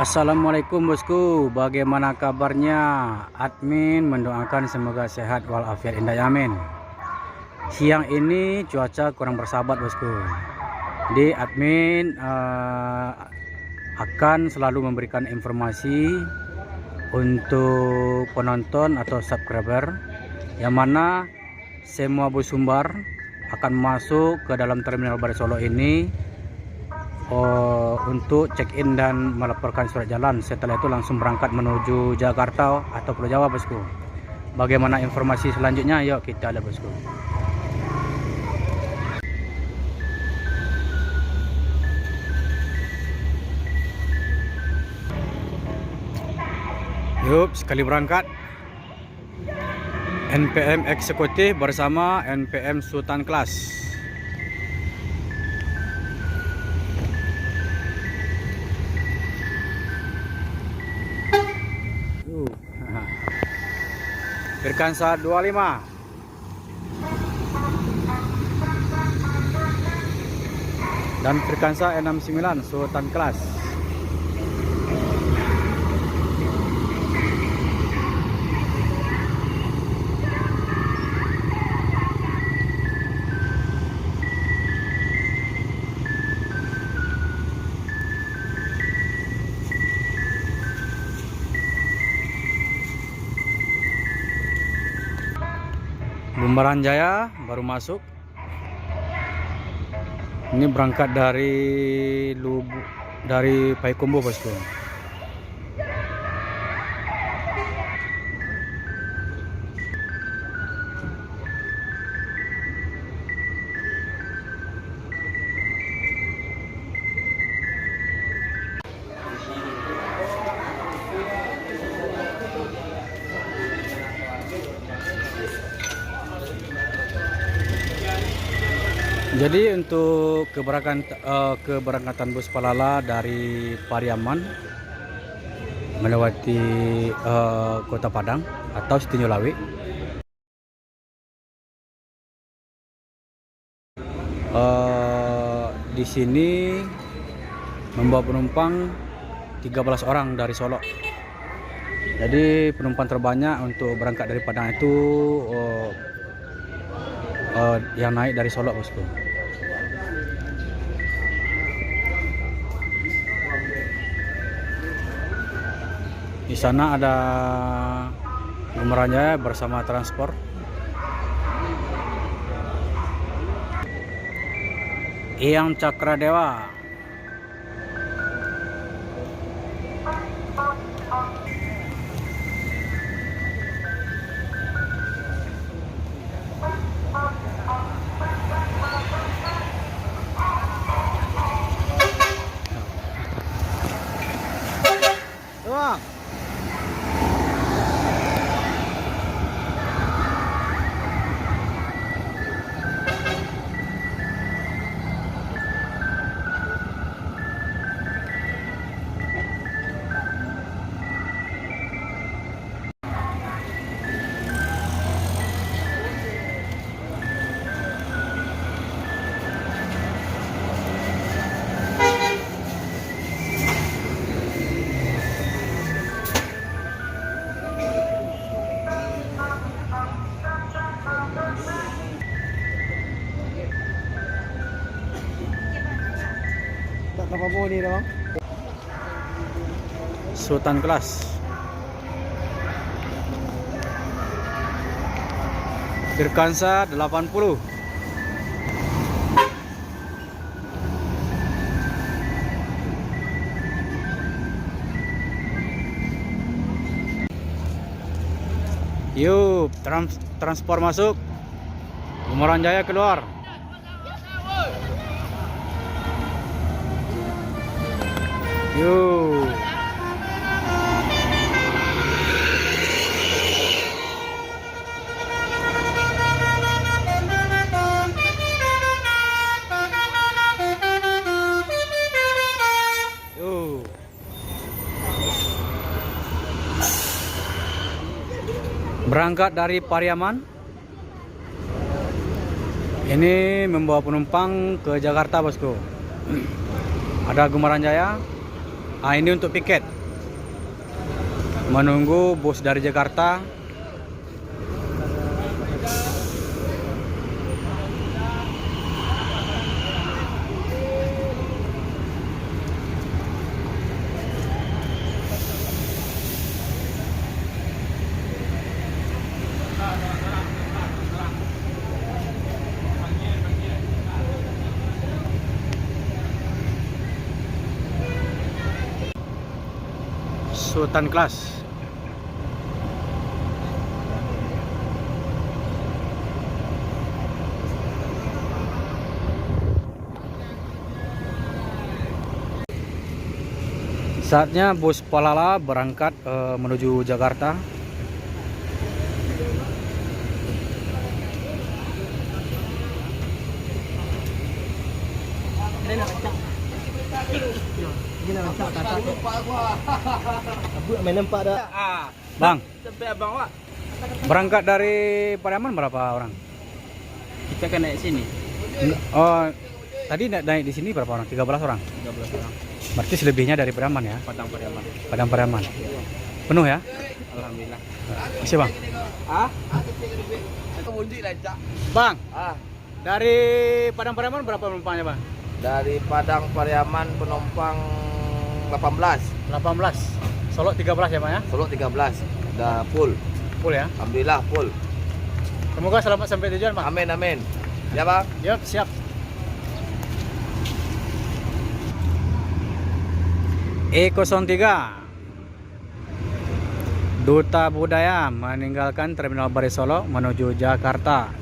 Assalamualaikum bosku, bagaimana kabarnya? Admin mendoakan semoga sehat walafiat indah amin. Siang ini cuaca kurang bersahabat bosku. Jadi admin akan selalu memberikan informasi untuk penonton atau subscriber, yang mana semua bus sumber akan masuk ke dalam terminal Balai Solo ini untuk check-in dan melaporkan surat jalan. Setelah itu langsung berangkat menuju Jakarta atau Pulau Jawa bosku. Bagaimana informasi selanjutnya? Yuk kita lihat bosku. Yuk sekali berangkat NPM eksekutif bersama NPM Sultan Kelas. Firkansa 25 dan Firkansa 69 Sultan Kelas. Bumbaran Jaya baru masuk. Ini berangkat dari Payakumbuh bosku. Jadi untuk keberangkatan bus Palala dari Pariaman melewati Kota Padang atau Sitinjolawi, di sini membawa penumpang 13 orang dari Solo. Jadi penumpang terbanyak untuk berangkat dari Padang itu yang naik dari Solo bosku. Di sana ada Bumbaran bersama transport. Eyang Cakradewa. Tuang. Sultan Kelas. Firkansa 80. Yuk, transport masuk. Bumbaran Jaya keluar. Yuk. Berangkat dari Pariaman, ini membawa penumpang ke Jakarta bosku. Ada Bumbaran Jaya. Ini untuk piket. menunggu bus dari Jakarta. Sultan Kelas. Saatnya bus Palala berangkat menuju Jakarta. Bang, berangkat dari Pariaman berapa orang? Kita kan naik sini. Oh, tadi naik di sini berapa orang? 13 orang. 13 orang. Berarti selebihnya dari Pariaman ya? Padang Pariaman. Padang Pariaman. Penuh ya? Alhamdulillah. Masih bang? Ah? Bang, Ah, dari Padang Pariaman berapa penumpangnya bang? dari Padang Pariaman penumpang 18, 18. Solo 13 ya bang ya? Solo 13. Udah full. Full ya? Alhamdulillah full. Semoga selamat sampai tujuan bang. Amin amin. Ya bang. Yuk, siap. E03 Duta Budaya meninggalkan Terminal Baris Solo menuju Jakarta.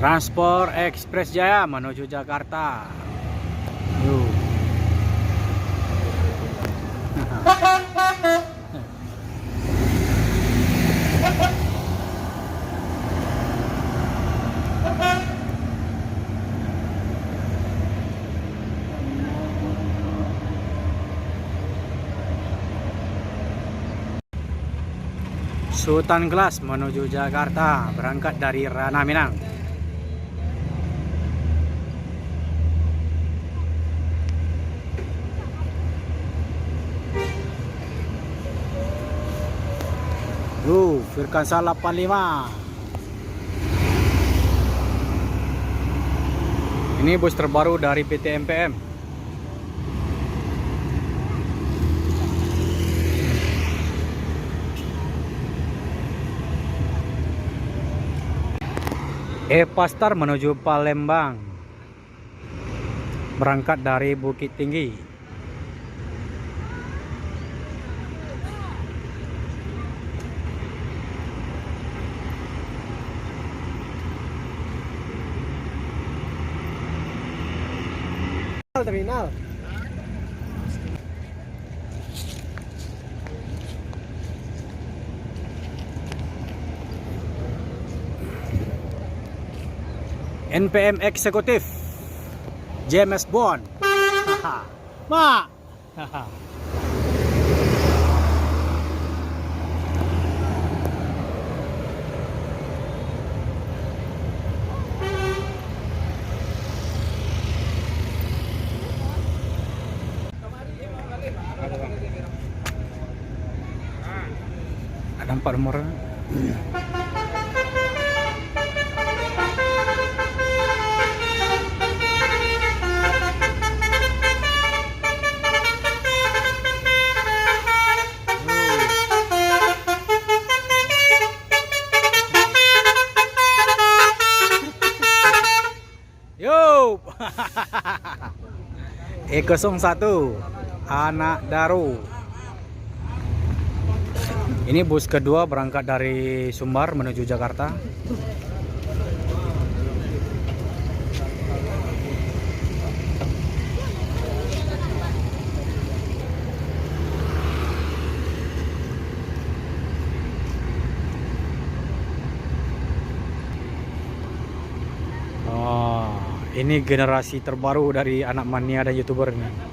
Transport Express Jaya menuju Jakarta. Yuh. Sultan Kelas menuju Jakarta berangkat dari Ranah Minang. Firkansa 85. Ini bus terbaru dari PT MPM. Epastar menuju Palembang. Berangkat dari Bukit Tinggi. Terminal. NPM Eksekutif James Bond. Ma. Ada 4 nomor. Yo. E01 Anak Daru. Ini bus kedua berangkat dari Sumbar menuju Jakarta. Oh, ini generasi terbaru dari anak mania dan YouTuber nih.